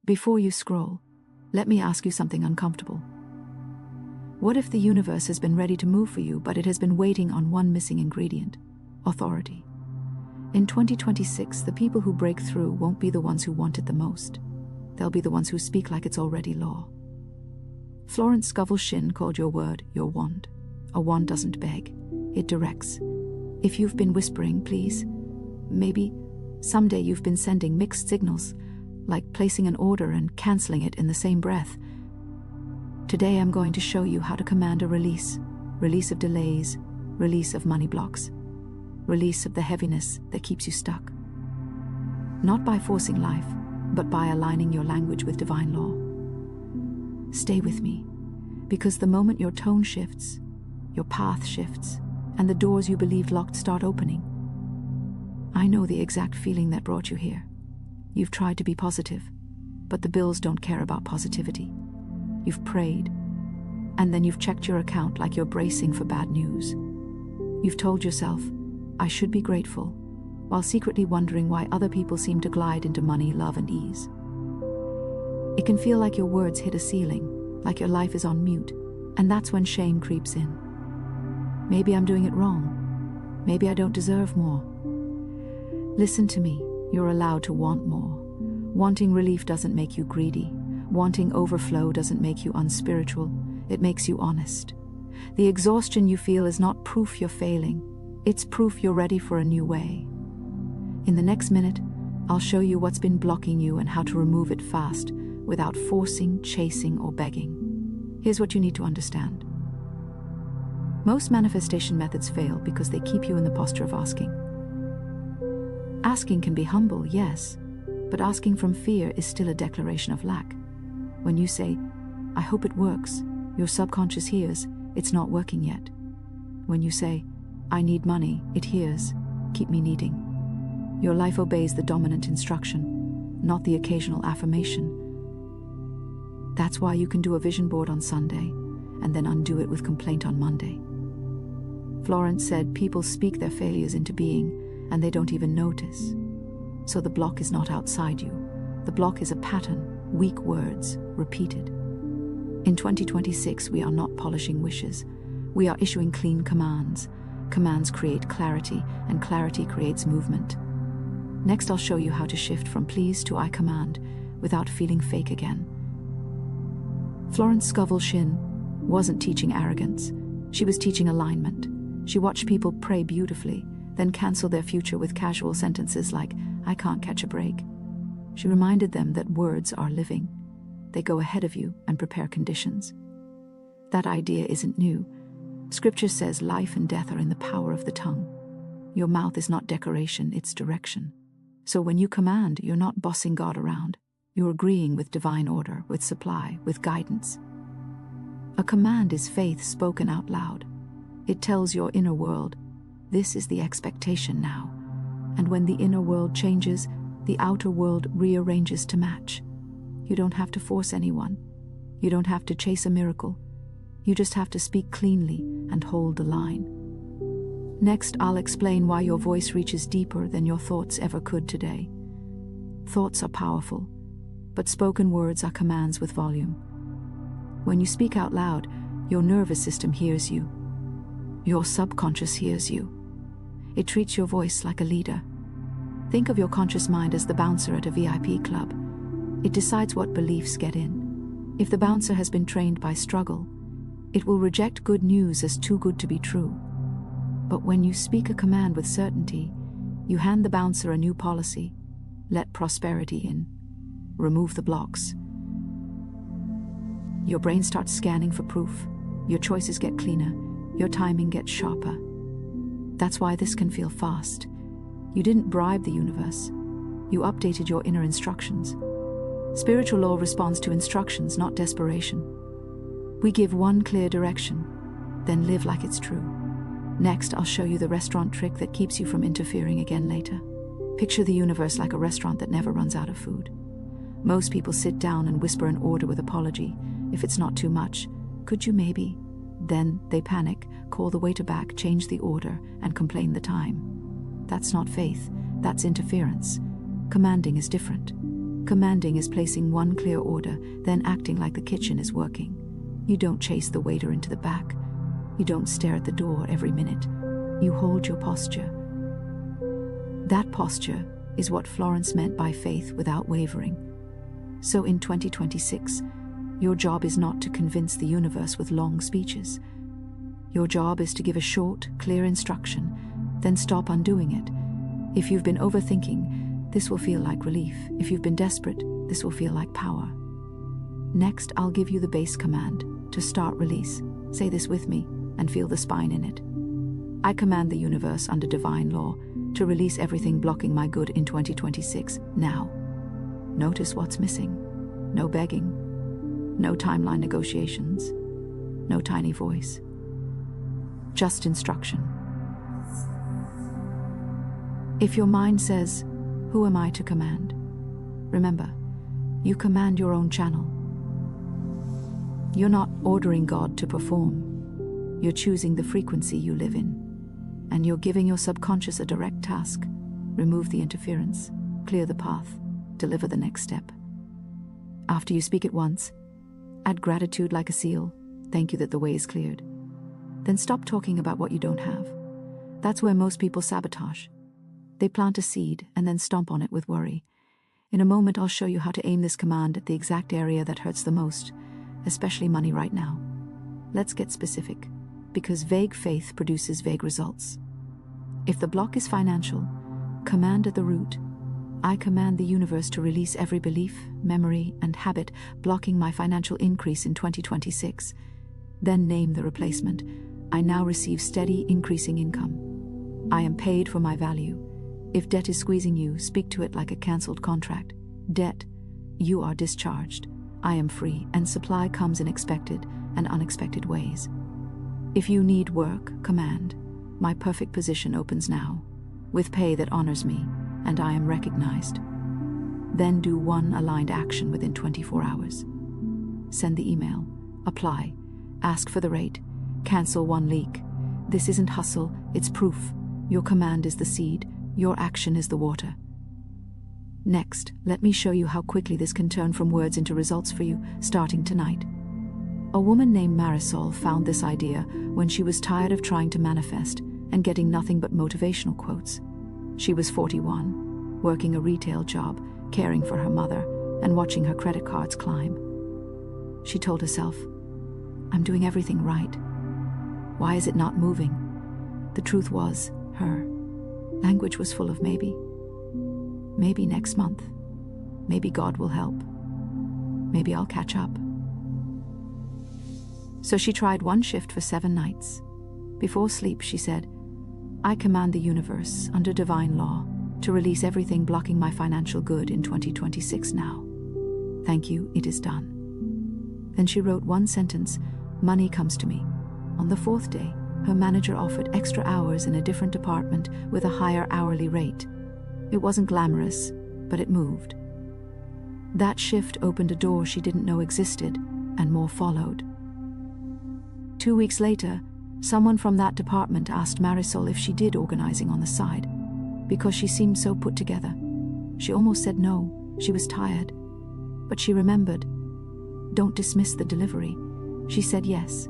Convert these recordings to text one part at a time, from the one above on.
Before you scroll, let me ask you something uncomfortable. What if the universe has been ready to move for you, but it has been waiting on one missing ingredient: authority? In 2026, the people who break through won't be the ones who want it the most. They'll be the ones who speak like it's already law. Florence Scovel Shinn called your word your wand. A wand doesn't beg, it directs. If you've been whispering, please, maybe someday you've been sending mixed signals, like placing an order and canceling it in the same breath. Today I'm going to show you how to command a release of delays, release of money blocks, release of the heaviness that keeps you stuck. Not by forcing life, but by aligning your language with divine law. Stay with me, because the moment your tone shifts, your path shifts, and the doors you believed locked start opening. I know the exact feeling that brought you here. You've tried to be positive, but the bills don't care about positivity. You've prayed, and then you've checked your account like you're bracing for bad news. You've told yourself, I should be grateful, while secretly wondering why other people seem to glide into money, love, and ease. It can feel like your words hit a ceiling, like your life is on mute, and that's when shame creeps in. Maybe I'm doing it wrong. Maybe I don't deserve more. Listen to me, you're allowed to want more. Wanting relief doesn't make you greedy. Wanting overflow doesn't make you unspiritual. It makes you honest. The exhaustion you feel is not proof you're failing. It's proof you're ready for a new way. In the next minute, I'll show you what's been blocking you and how to remove it fast, without forcing, chasing, or begging. Here's what you need to understand. Most manifestation methods fail because they keep you in the posture of asking. Asking can be humble, yes, but asking from fear is still a declaration of lack. When you say, I hope it works, your subconscious hears, it's not working yet. When you say, I need money, it hears, keep me needing. Your life obeys the dominant instruction, not the occasional affirmation. That's why you can do a vision board on Sunday, and then undo it with complaint on Monday. Florence said people speak their failures into being, and they don't even notice. So the block is not outside you. The block is a pattern, weak words, repeated. In 2026, we are not polishing wishes. We are issuing clean commands. Commands create clarity, and clarity creates movement. Next, I'll show you how to shift from please to I command without feeling fake again. Florence Scovel Shinn wasn't teaching arrogance. She was teaching alignment. She watched people pray beautifully, then cancel their future with casual sentences like, I can't catch a break. She reminded them that words are living. They go ahead of you and prepare conditions. That idea isn't new. Scripture says life and death are in the power of the tongue. Your mouth is not decoration, it's direction. So when you command, you're not bossing God around. You're agreeing with divine order, with supply, with guidance. A command is faith spoken out loud. It tells your inner world, this is the expectation now. And when the inner world changes, the outer world rearranges to match. You don't have to force anyone. You don't have to chase a miracle. You just have to speak cleanly and hold the line. Next, I'll explain why your voice reaches deeper than your thoughts ever could today. Thoughts are powerful, but spoken words are commands with volume. When you speak out loud, your nervous system hears you. Your subconscious hears you. It treats your voice like a leader. Think of your conscious mind as the bouncer at a VIP club. It decides what beliefs get in. If the bouncer has been trained by struggle, it will reject good news as too good to be true. But when you speak a command with certainty, you hand the bouncer a new policy. Let prosperity in. Remove the blocks. Your brain starts scanning for proof. Your choices get cleaner. Your timing gets sharper. That's why this can feel fast. You didn't bribe the universe. You updated your inner instructions. Spiritual law responds to instructions, not desperation. We give one clear direction, then live like it's true. Next, I'll show you the restaurant trick that keeps you from interfering again later. Picture the universe like a restaurant that never runs out of food. Most people sit down and whisper an order with apology. If it's not too much, could you maybe? Then they panic, call the waiter back, change the order, and complain the time. That's not faith, that's interference. Commanding is different. Commanding is placing one clear order, then acting like the kitchen is working. You don't chase the waiter into the back. You don't stare at the door every minute. You hold your posture. That posture is what Florence meant by faith without wavering. So in 2026, your job is not to convince the universe with long speeches. Your job is to give a short, clear instruction, then stop undoing it. If you've been overthinking, this will feel like relief. If you've been desperate, this will feel like power. Next, I'll give you the base command to start release. Say this with me and feel the spine in it. I command the universe under divine law to release everything blocking my good in 2026 now. Notice what's missing. No begging. No timeline negotiations. No tiny voice. Just instruction. If your mind says, "Who am I to command?" remember, you command your own channel. You're not ordering God to perform. You're choosing the frequency you live in. And you're giving your subconscious a direct task. Remove the interference, clear the path, deliver the next step. After you speak it once, add gratitude like a seal. Thank you that the way is cleared. Then stop talking about what you don't have. That's where most people sabotage. They plant a seed and then stomp on it with worry. In a moment, I'll show you how to aim this command at the exact area that hurts the most, especially money right now. Let's get specific, because vague faith produces vague results. If the block is financial, command at the root. I command the universe to release every belief, memory, and habit blocking my financial increase in 2026. Then name the replacement. I now receive steady, increasing income. I am paid for my value. If debt is squeezing you, speak to it like a cancelled contract. Debt, you are discharged. I am free, and supply comes in expected and unexpected ways. If you need work, command. My perfect position opens now, with pay that honors me, and I am recognized. Then do one aligned action within 24 hours. Send the email, apply, ask for the rate, cancel one leak. This isn't hustle, it's proof. Your command is the seed, your action is the water. Next, let me show you how quickly this can turn from words into results for you, starting tonight. A woman named Marisol found this idea when she was tired of trying to manifest and getting nothing but motivational quotes. She was 41, working a retail job, caring for her mother, and watching her credit cards climb. She told herself, "I'm doing everything right. Why is it not moving?" The truth was, her language was full of maybe. Maybe next month. Maybe God will help. Maybe I'll catch up. So she tried one shift for 7 nights. Before sleep, she said, I command the universe, under divine law, to release everything blocking my financial good in 2026 now. Thank you, it is done. Then she wrote one sentence, money comes to me. On the 4th day, her manager offered extra hours in a different department with a higher hourly rate. It wasn't glamorous, but it moved. That shift opened a door she didn't know existed, and more followed. 2 weeks later, someone from that department asked Marisol if she did organizing on the side, because she seemed so put together. She almost said no, she was tired. But she remembered. Don't dismiss the delivery. She said yes.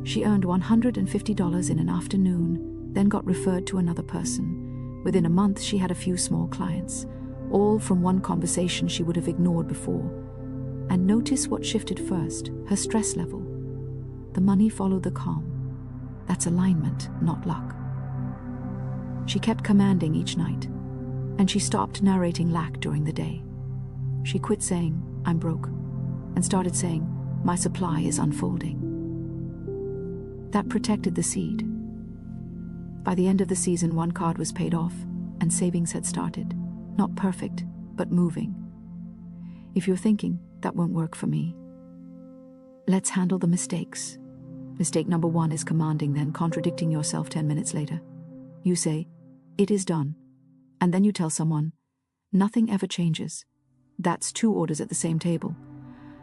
She earned $150 in an afternoon, then got referred to another person. Within a month, she had a few small clients, all from one conversation she would have ignored before. And notice what shifted first, her stress level. The money followed the calm. That's alignment, not luck. She kept commanding each night, and she stopped narrating lack during the day. She quit saying, I'm broke, and started saying, my supply is unfolding. That protected the seed. By the end of the season, one card was paid off, and savings had started. Not perfect, but moving. If you're thinking, that won't work for me, let's handle the mistakes. Mistake number 1 is commanding, then contradicting yourself 10 minutes later. You say, it is done. And then you tell someone, nothing ever changes. That's 2 orders at the same table.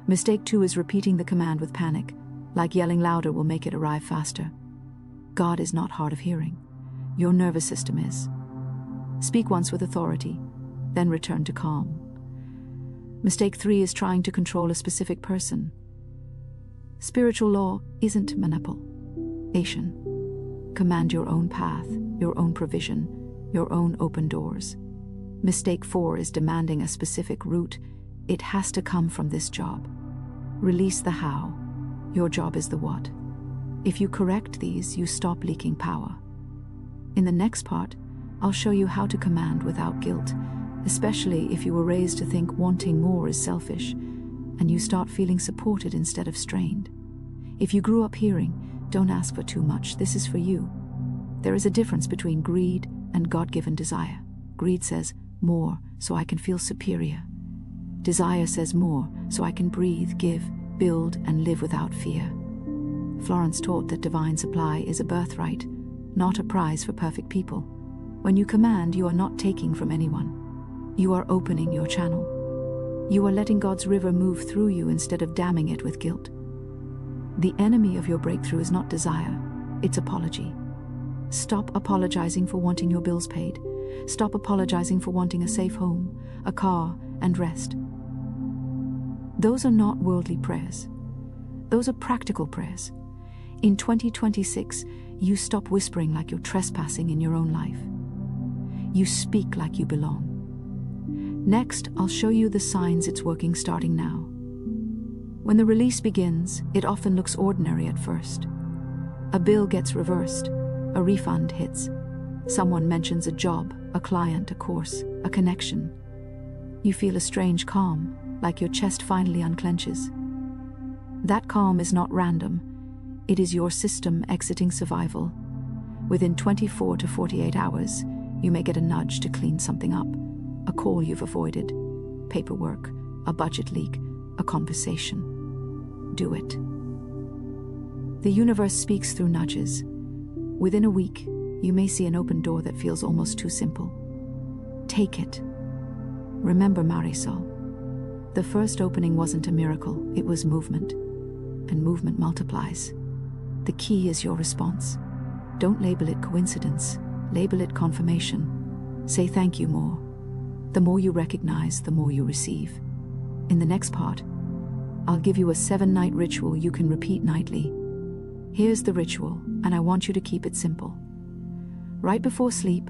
Mistake 2 is repeating the command with panic, like yelling louder will make it arrive faster. God is not hard of hearing. Your nervous system is. Speak once with authority, then return to calm. Mistake 3 is trying to control a specific person. Spiritual law isn't manipulation. Command your own path, your own provision, your own open doors. Mistake 4 is demanding a specific route. It has to come from this job. Release the how. Your job is the what. If you correct these, you stop leaking power. In the next part, I'll show you how to command without guilt, especially if you were raised to think wanting more is selfish, and you start feeling supported instead of strained. If you grew up hearing, don't ask for too much, this is for you. There is a difference between greed and God-given desire. Greed says, more, so I can feel superior. Desire says more, so I can breathe, give, build, and live without fear. Florence taught that divine supply is a birthright, not a prize for perfect people. When you command, you are not taking from anyone. You are opening your channel. You are letting God's river move through you instead of damming it with guilt. The enemy of your breakthrough is not desire, it's apology. Stop apologizing for wanting your bills paid. Stop apologizing for wanting a safe home, a car, and rest. Those are not worldly prayers. Those are practical prayers. In 2026, you stop whispering like you're trespassing in your own life. You speak like you belong. Next, I'll show you the signs it's working starting now. When the release begins, it often looks ordinary at first. A bill gets reversed, a refund hits. Someone mentions a job, a client, a course, a connection. You feel a strange calm, like your chest finally unclenches. That calm is not random. It is your system exiting survival. Within 24 to 48 hours, you may get a nudge to clean something up, a call you've avoided, paperwork, a budget leak, a conversation. Do it. The universe speaks through nudges. Within a week, you may see an open door that feels almost too simple. Take it. Remember, Marisol, the first opening wasn't a miracle, it was movement. And movement multiplies. The key is your response. Don't label it coincidence, label it confirmation. Say thank you more. The more you recognize, the more you receive. In the next part, I'll give you a 7-night ritual you can repeat nightly. Here's the ritual, and I want you to keep it simple. Right before sleep,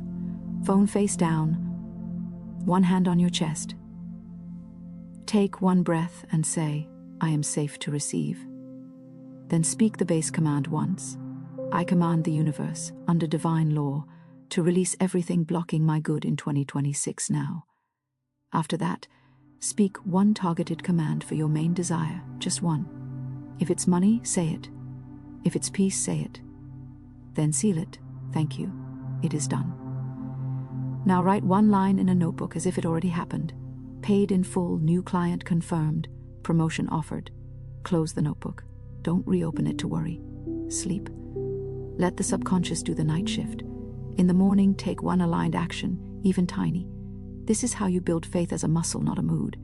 phone face down, one hand on your chest. Take one breath and say, I am safe to receive. Then speak the base command once. I command the universe, under divine law, to release everything blocking my good in 2026 now. After that, speak one targeted command for your main desire, just one. If it's money, say it. If it's peace, say it. Then seal it. Thank you. It is done. Now write one line in a notebook as if it already happened. Paid in full, new client confirmed, promotion offered. Close the notebook. Don't reopen it to worry. Sleep. Let the subconscious do the night shift. In the morning, take one aligned action, even tiny. This is how you build faith as a muscle, not a mood.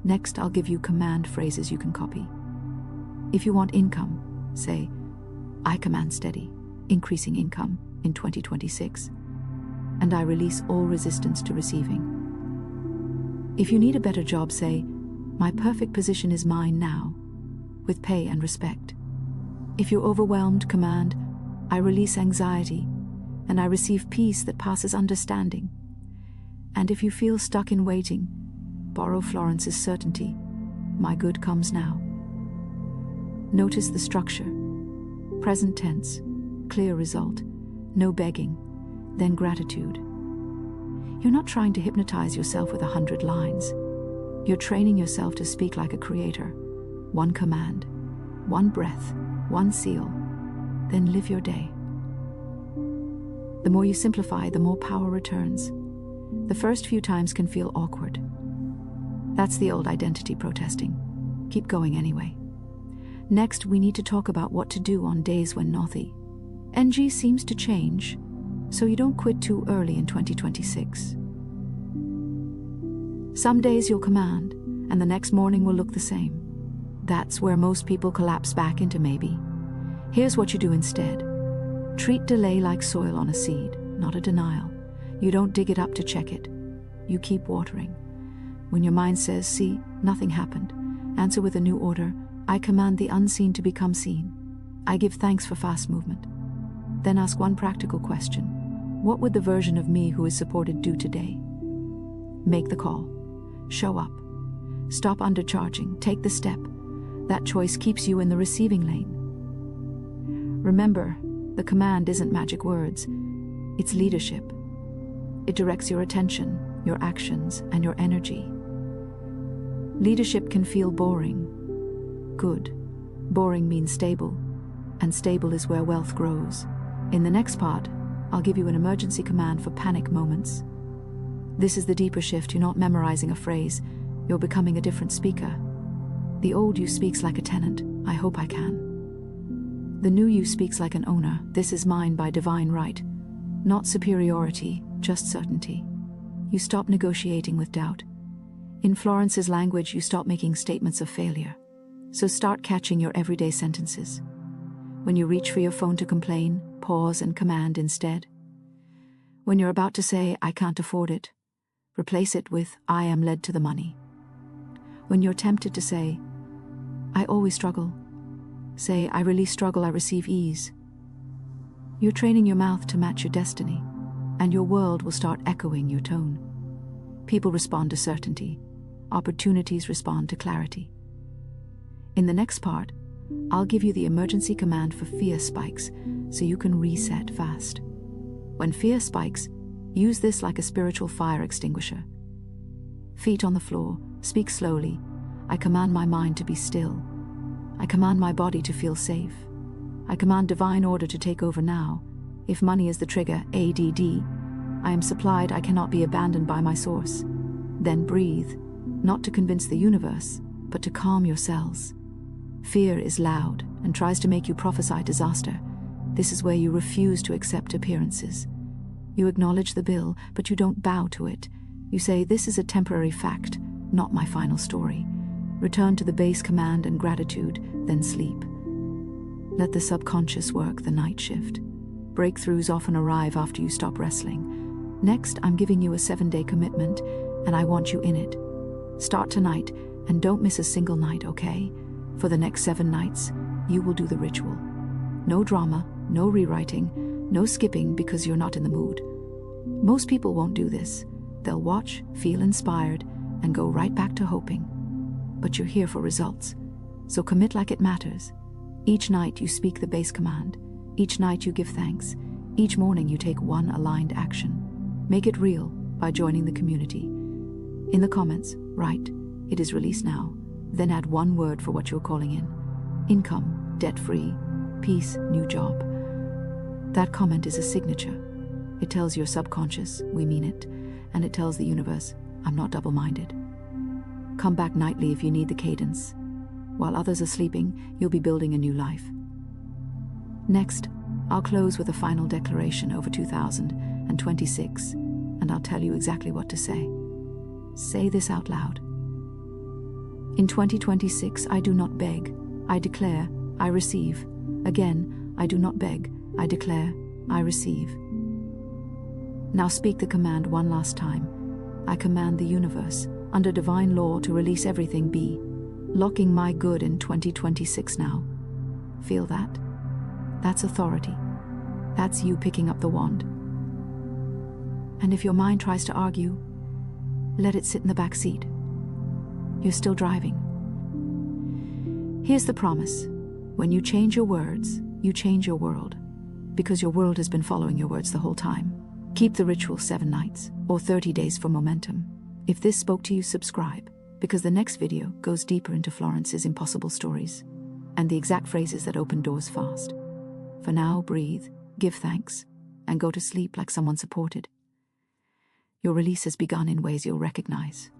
Next, I'll give you command phrases you can copy. If you want income, say, I command steady, increasing income in 2026, and I release all resistance to receiving. If you need a better job, say, my perfect position is mine now, with pay and respect. If you're overwhelmed, command, I release anxiety, and I receive peace that passes understanding. And if you feel stuck in waiting, borrow Florence's certainty, my good comes now. Notice the structure. Present tense, clear result, no begging, then gratitude. You're not trying to hypnotize yourself with 100 lines. You're training yourself to speak like a creator. One command, one breath, one seal, then live your day. The more you simplify, the more power returns. The first few times can feel awkward. That's the old identity protesting. Keep going anyway. Next, we need to talk about what to do on days when naughty. NG seems to change, so you don't quit too early in 2026. Some days you'll command, and the next morning will look the same. That's where most people collapse back into maybe. Here's what you do instead. Treat delay like soil on a seed, not a denial. You don't dig it up to check it. You keep watering. When your mind says, see, nothing happened, answer with a new order: I command the unseen to become seen. I give thanks for fast movement. Then ask one practical question: what would the version of me who is supported do today? Make the call. Show up. Stop undercharging. Take the step. That choice keeps you in the receiving lane. Remember, the command isn't magic words. It's leadership. It directs your attention, your actions, and your energy. Leadership can feel boring. Good. Boring means stable, and stable is where wealth grows. In the next part, I'll give you an emergency command for panic moments. This is the deeper shift. You're not memorizing a phrase, you're becoming a different speaker. The old you speaks like a tenant: I hope I can. The new you speaks like an owner: this is mine by divine right. Not superiority, just certainty. You stop negotiating with doubt. In Florence's language, you stop making statements of failure. So start catching your everyday sentences. When you reach for your phone to complain, pause and command instead. When you're about to say, I can't afford it, replace it with, I am led to the money. When you're tempted to say, I always struggle, say, I release struggle, I receive ease. You're training your mouth to match your destiny, and your world will start echoing your tone. People respond to certainty. Opportunities respond to clarity. In the next part, I'll give you the emergency command for fear spikes so you can reset fast. When fear spikes, use this like a spiritual fire extinguisher. Feet on the floor, speak slowly. I command my mind to be still. I command my body to feel safe. I command divine order to take over now. If money is the trigger, ADD, I am supplied, I cannot be abandoned by my source. Then breathe, not to convince the universe, but to calm your cells. Fear is loud and tries to make you prophesy disaster. This is where you refuse to accept appearances. You acknowledge the bill, but you don't bow to it. You say, this is a temporary fact, not my final story. Return to the base command and gratitude, then sleep. Let the subconscious work the night shift. Breakthroughs often arrive after you stop wrestling. Next, I'm giving you a 7-day commitment, and I want you in it. Start tonight, and don't miss a single night, okay? For the next 7 nights, you will do the ritual. No drama, no rewriting, no skipping because you're not in the mood. Most people won't do this. They'll watch, feel inspired, and go right back to hoping. But you're here for results, so commit like it matters. Each night you speak the base command. Each night you give thanks. Each morning you take one aligned action. Make it real by joining the community. In the comments, write, it is released now. Then add one word for what you're calling in. Income, debt-free, peace, new job. That comment is a signature. It tells your subconscious, we mean it, and it tells the universe, I'm not double-minded. Come back nightly if you need the cadence. While others are sleeping, you'll be building a new life. Next, I'll close with a final declaration over 2026, and I'll tell you exactly what to say. Say this out loud. In 2026, I do not beg, I declare, I receive. Again, I do not beg, I declare, I receive. Now speak the command one last time. I command the universe, under divine law, to release everything be. Locking my good in 2026 now. Feel that? That's authority. That's you picking up the wand. And if your mind tries to argue, let it sit in the back seat. You're still driving. Here's the promise. When you change your words, you change your world. Because your world has been following your words the whole time. Keep the ritual 7 nights, or 30 days for momentum. If this spoke to you, subscribe, because the next video goes deeper into Florence's impossible stories, and the exact phrases that open doors fast. For now, breathe, give thanks, and go to sleep like someone supported. Your release has begun in ways you'll recognize.